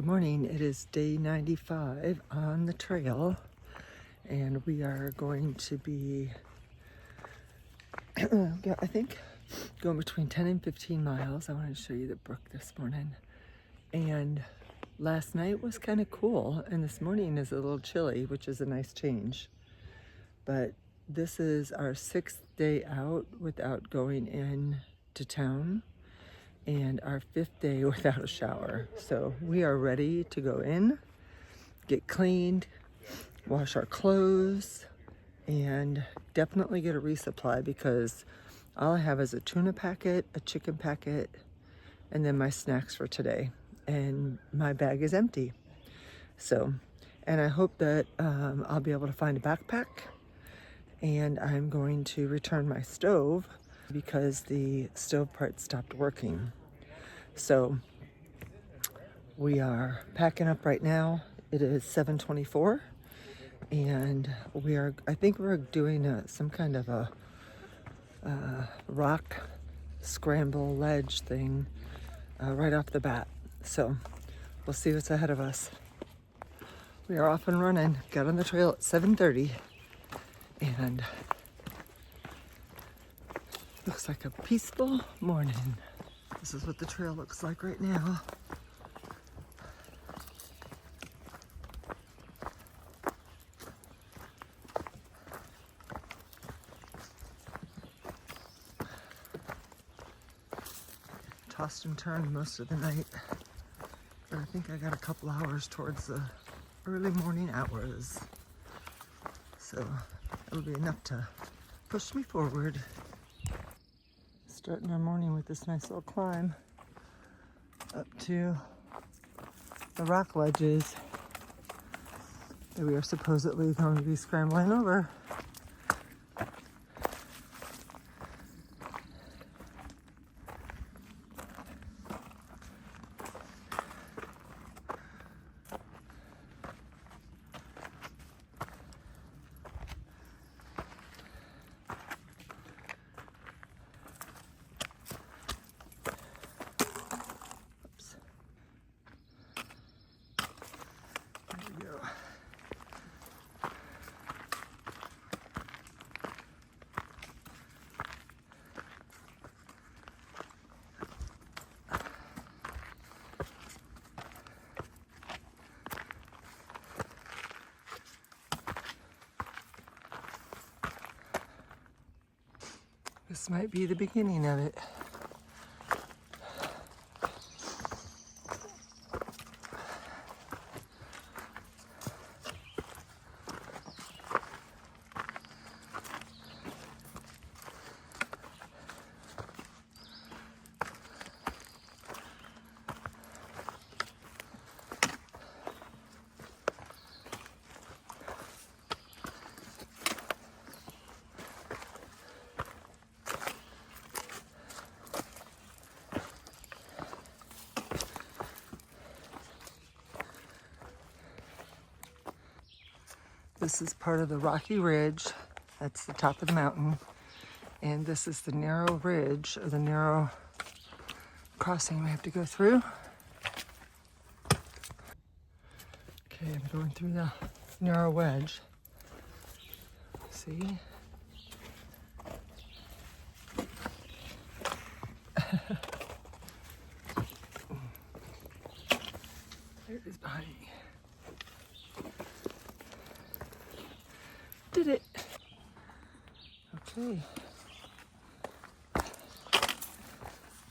Good morning. It is day 95 on the trail, and we are going to be, I think, going between 10 and 15 miles. I wanted to show you the brook this morning. And last night was kind of cool, and this morning is a little chilly, which is a nice change. But this is our 6th day out without going in to town, and our 5th day without a shower. So we are ready to go in, get cleaned, wash our clothes, and definitely get a resupply, because all I have is a tuna packet, a chicken packet, and then my snacks for today. And my bag is empty. So, and I hope that I'll be able to find a backpack, and I'm going to return my stove because the stove part stopped working. So we are packing up right now. It is 7:24, and I think we're doing some kind of a rock scramble ledge thing right off the bat. So we'll see what's ahead of us. We are off and running. Got on the trail at 7:30, and looks like a peaceful morning. This is what the trail looks like right now. Tossed and turned most of the night, but I think I got a couple hours towards the early morning hours, so it'll be enough to push me forward. Starting our morning with this nice little climb up to the rock ledges that we are supposedly going to be scrambling over. This might be the beginning of it. This is part of the rocky ridge. That's the top of the mountain. And this is the narrow ridge, or the narrow crossing we have to go through. Okay, I'm going through the narrow wedge. See? There it is behind me. Did it. Okay.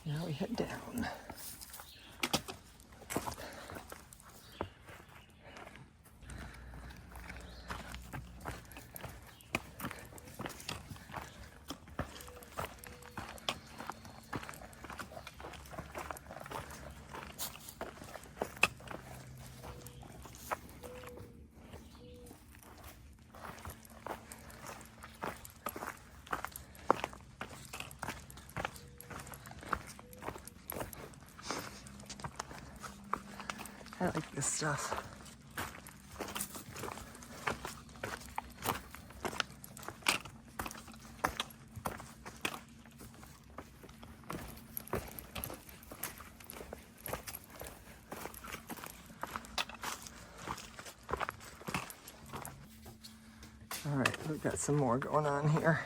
Now we head down. I like this stuff. we've got some more going on here.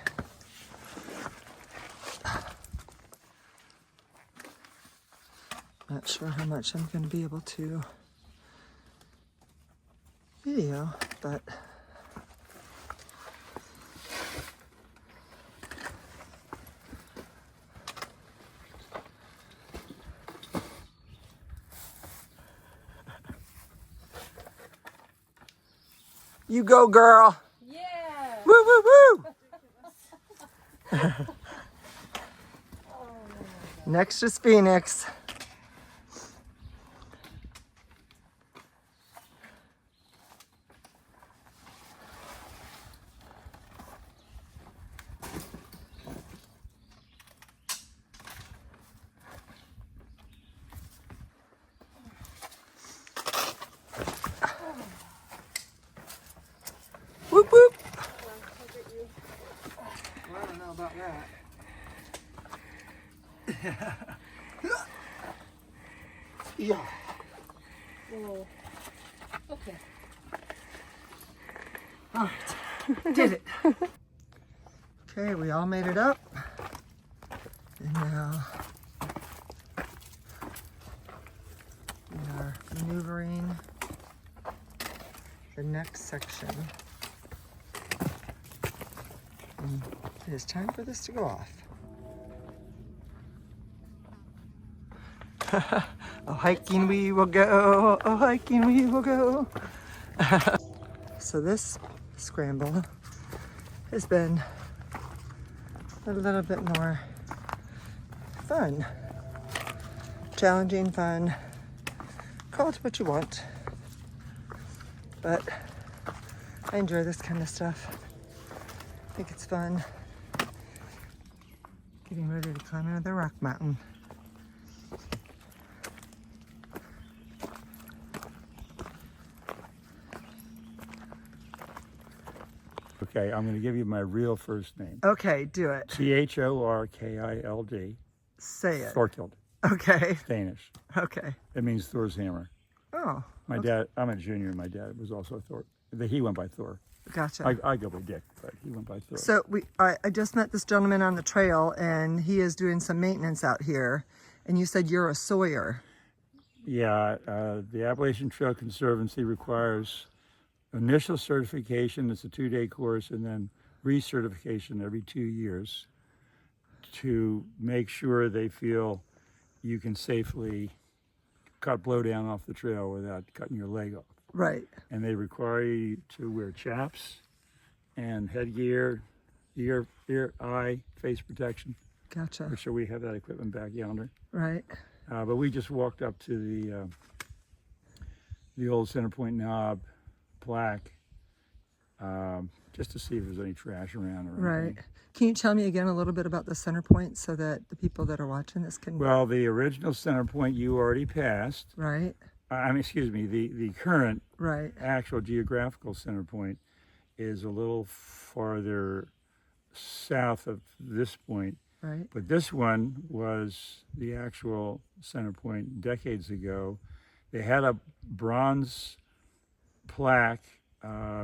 Not sure how much I'm going to be able to video, but you go, girl. Yeah. Woo, woo, woo. Next is Phoenix. Whoop, whoop. Well, I don't know about that. Yeah. Whoa. Okay. All right, did it. Okay, we all made it up. And now we are maneuvering the next section. And it is time for this to go off. Oh, hiking we will go. Oh, hiking we will go. So this scramble has been a little bit more fun. Challenging, fun. Call it what you want. But I enjoy this kind of stuff. I think it's fun. Getting ready to climb another rock mountain. Okay, I'm going to give you my real first name. Okay, do it. Thorkild. Say it. Thorkild. Okay. Danish. Okay. It means Thor's hammer. Oh. My dad, I'm a junior, my dad was also a Thor. He went by Thor. Gotcha. I go by Dick, but he went by Thor. So I just met this gentleman on the trail, and he is doing some maintenance out here. And you said you're a sawyer. Yeah, the Appalachian Trail Conservancy requires initial certification. It's a 2-day course, and then recertification every 2 years to make sure they feel you can safely cut blowdown off the trail without cutting your leg off. Right. And they require you to wear chaps and headgear, ear, eye, face protection. Gotcha. Which we have that equipment back yonder. Right. But we just walked up to the old center point knob plaque just to see if there's any trash around or anything. Right. Can you tell me again a little bit about the center point so that the people that are watching this can... Well, the original center point you already passed. Right. Excuse me, the current right. actual geographical center point is a little farther south of this point. Right. But this one was the actual center point decades ago. They had a bronze plaque,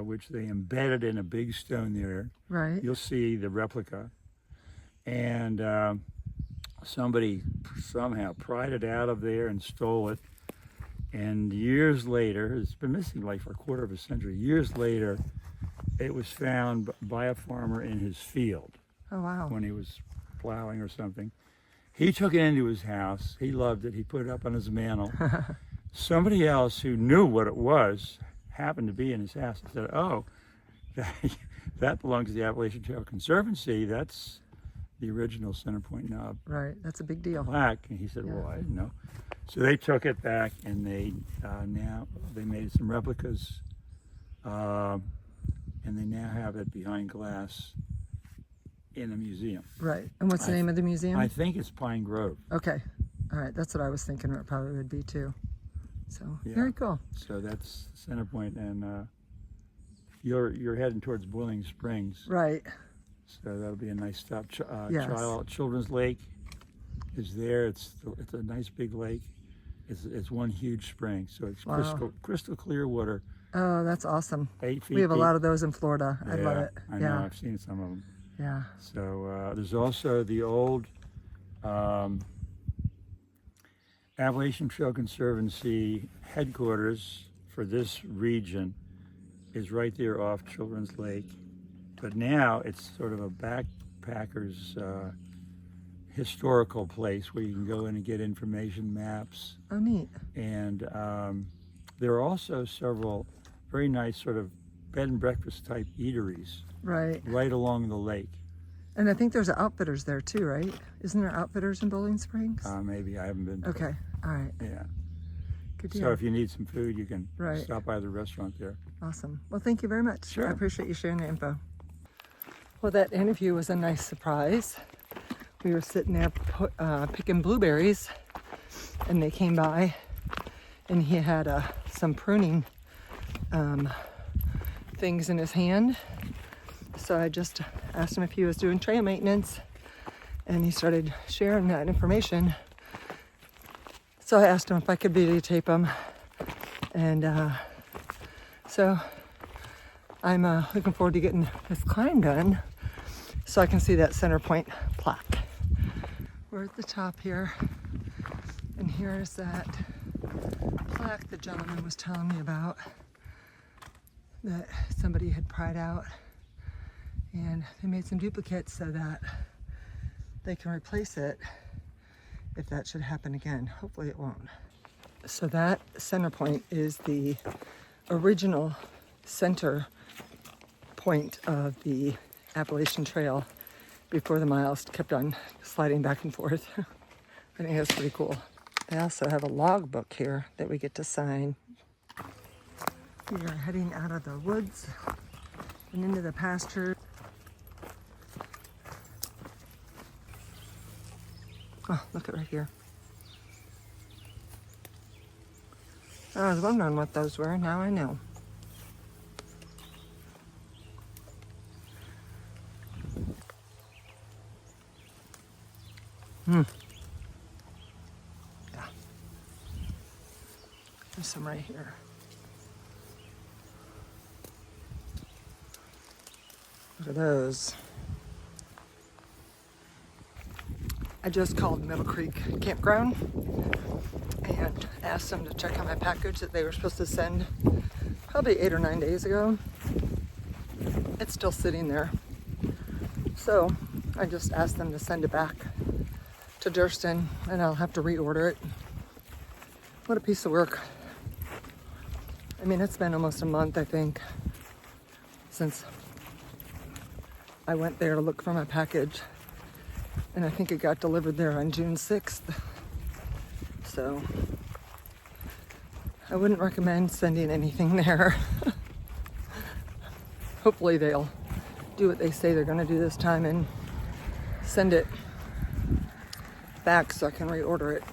which they embedded in a big stone there. Right. You'll see the replica. And somebody somehow pried it out of there and stole it. And years later, it's been missing like for a quarter of a century. Years later, it was found by a farmer in his field. Oh, wow. When he was plowing or something. He took it into his house. He loved it. He put it up on his mantle. Somebody else who knew what it was happened to be in his house and said, oh, that belongs to the Appalachian Trail Conservancy. That's the original center point knob. Right. That's a big deal. Plaque. And he said, Yeah. well, I didn't know. So they took it back, and they made some replicas, and they now have it behind glass in a museum. Right. And what's the name of the museum? I think it's Pine Grove. Okay. All right. That's what I was thinking it probably would be too. So Yeah. very cool. So that's center point, and you're heading towards Boiling Springs. Right. So that'll be a nice stop. Yes. Children's Lake is there. It's a nice big lake. It's one huge spring, so it's Wow. crystal clear water. Oh, that's awesome. 8 feet We have a deep. lot of those in Florida. I love Yeah, it. I know. I've seen some of them. Yeah. So there's also the old Appalachian Trail Conservancy headquarters for this region is right there off Children's Lake. But now it's sort of a backpackers historical place where you can go in and get information maps. Oh, neat. And there are also several very nice sort of bed and breakfast type eateries Right. right along the lake. And I think there's outfitters there too, right? Isn't there outfitters in Bowling Springs? Maybe I haven't been to it. Okay. All right. Yeah. Good So deal. if you need some food, you can Right. stop by the restaurant there. Awesome. Well, thank you very much. Sure. I appreciate you sharing the info. Well, that interview was a nice surprise. We were sitting there picking blueberries, and they came by, and he had some pruning things in his hand. So I just asked him if he was doing trail maintenance, and he started sharing that information. So I asked him if I could videotape him, and so I'm looking forward to getting this climb done so I can see that center point plaque. We're at the top here, and here's that plaque the gentleman was telling me about that somebody had pried out, and they made some duplicates so that they can replace it if that should happen again. Hopefully it won't. So that center point is the original center point of the Appalachian Trail before the miles kept on sliding back and forth. I think that's pretty cool. They also have a log book here that we get to sign. We are heading out of the woods and into the pasture. Oh, look at right here. I was wondering what those were. Now I know. Yeah. There's some right here. Look at those. I just called Middle Creek Campground and asked them to check on my package that they were supposed to send probably 8 or 9 days ago. It's still sitting there. So I just asked them to send it back to Durston, and I'll have to reorder it. What a piece of work. I mean, it's been almost a month, I think, since I went there to look for my package, and I think it got delivered there on June 6th. So I wouldn't recommend sending anything there. Hopefully they'll do what they say they're gonna do this time and send it back so I can reorder it.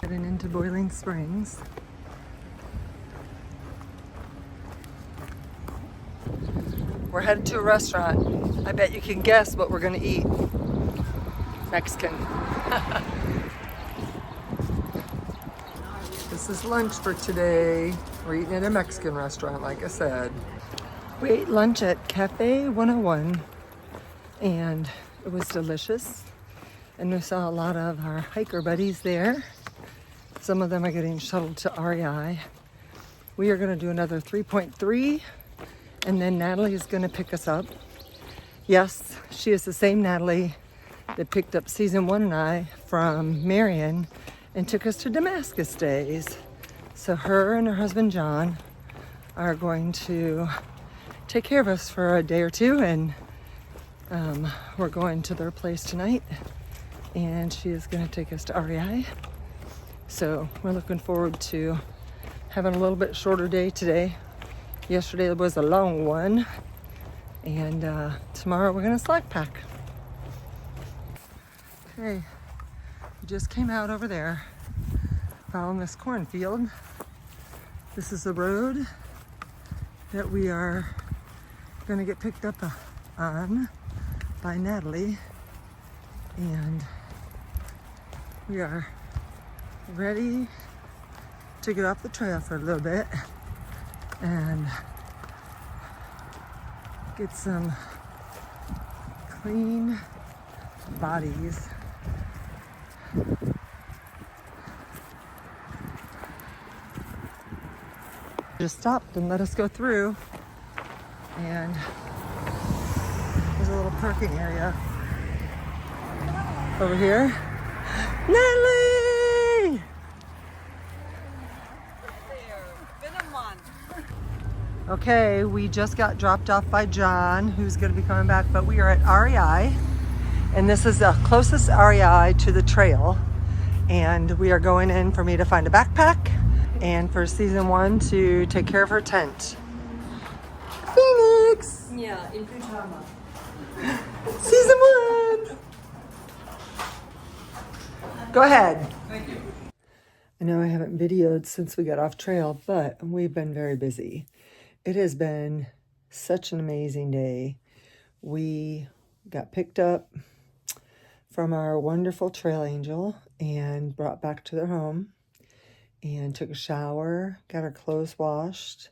Heading into Boiling Springs. We're headed to a restaurant. I bet you can guess what we're gonna eat. Mexican. This is lunch for today. We're eating at a Mexican restaurant, like I said. We ate lunch at Cafe 101, and it was delicious. And we saw a lot of our hiker buddies there. Some of them are getting shuttled to REI. We are gonna do another 3.3, and then Natalie is gonna pick us up. Yes, she is the same Natalie that picked up season 1 and I from Marion and took us to Damascus Days. So her and her husband John are going to take care of us for a day or two, and we're going to their place tonight, and she is going to take us to REI. So we're looking forward to having a little bit shorter day today. Yesterday was a long one, and tomorrow we're going to slack pack. Okay, we just came out over there, following this cornfield. This is the road that we are going to get picked up on by Natalie, and We are ready to get off the trail for a little bit and get some clean bodies. Just stopped and let us go through, and there's a little parking area over here. Natalie! Okay, we just got dropped off by John, who's going to be coming back, but we are at REI, and this is the closest REI to the trail, and we are going in for me to find a backpack and for season 1 to take care of her tent. Phoenix! Yeah, in pajama. Season 1! Go ahead. Thank you. I know I haven't videoed since we got off trail, but we've been very busy. It has been such an amazing day. We got picked up from our wonderful Trail Angel and brought back to their home and took a shower, got our clothes washed.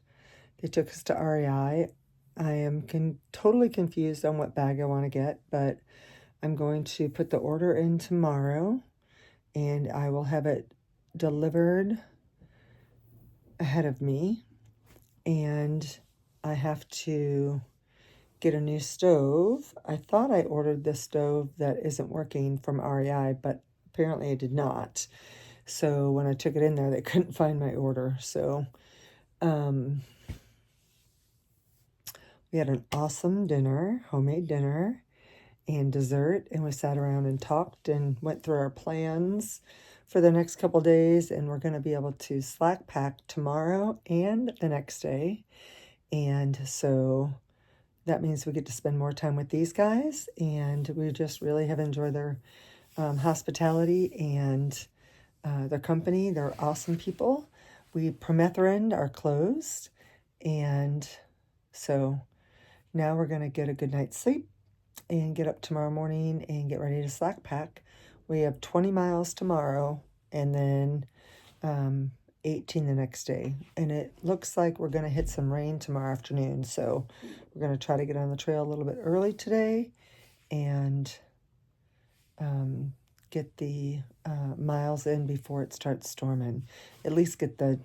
They took us to REI. I am totally confused on what bag I want to get, but I'm going to put the order in tomorrow, and I will have it delivered ahead of me. And I have to get a new stove. I thought I ordered this stove that isn't working from REI, but apparently I did not. So when I took it in there, they couldn't find my order. So we had an awesome dinner, homemade dinner and dessert, and we sat around and talked and went through our plans for the next couple days, and we're going to be able to slack pack tomorrow and the next day. And so that means we get to spend more time with these guys, and we just really have enjoyed their hospitality and their company. They're awesome people. We Promethrin are closed, and so now we're going to get a good night's sleep and get up tomorrow morning and get ready to slack pack. We have 20 miles tomorrow and then 18 the next day. And it looks like we're going to hit some rain tomorrow afternoon. So we're going to try to get on the trail a little bit early today and get the miles in before it starts storming. At least get the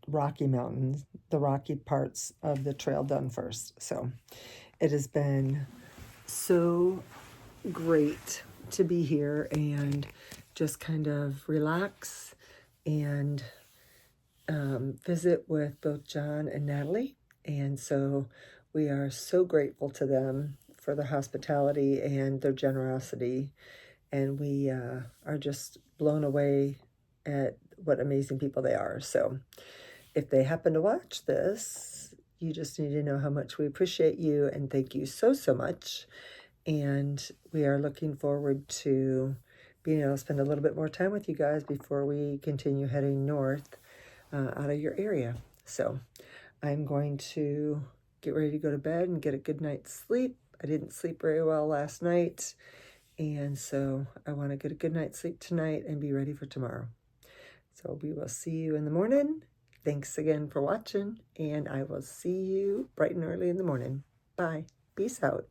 Rocky Mountains, the rocky parts of the trail done first. So it has been so great to be here and just kind of relax and visit with both John and Natalie. And so we are so grateful to them for their hospitality and their generosity. And we are just blown away at what amazing people they are. So if they happen to watch this, you just need to know how much we appreciate you and thank you so, so much. And we are looking forward to being able to spend a little bit more time with you guys before we continue heading north out of your area. So I'm going to get ready to go to bed and get a good night's sleep. I didn't sleep very well last night, and so I want to get a good night's sleep tonight and be ready for tomorrow. So we will see you in the morning. Thanks again for watching, and I will see you bright and early in the morning. Bye. Peace out.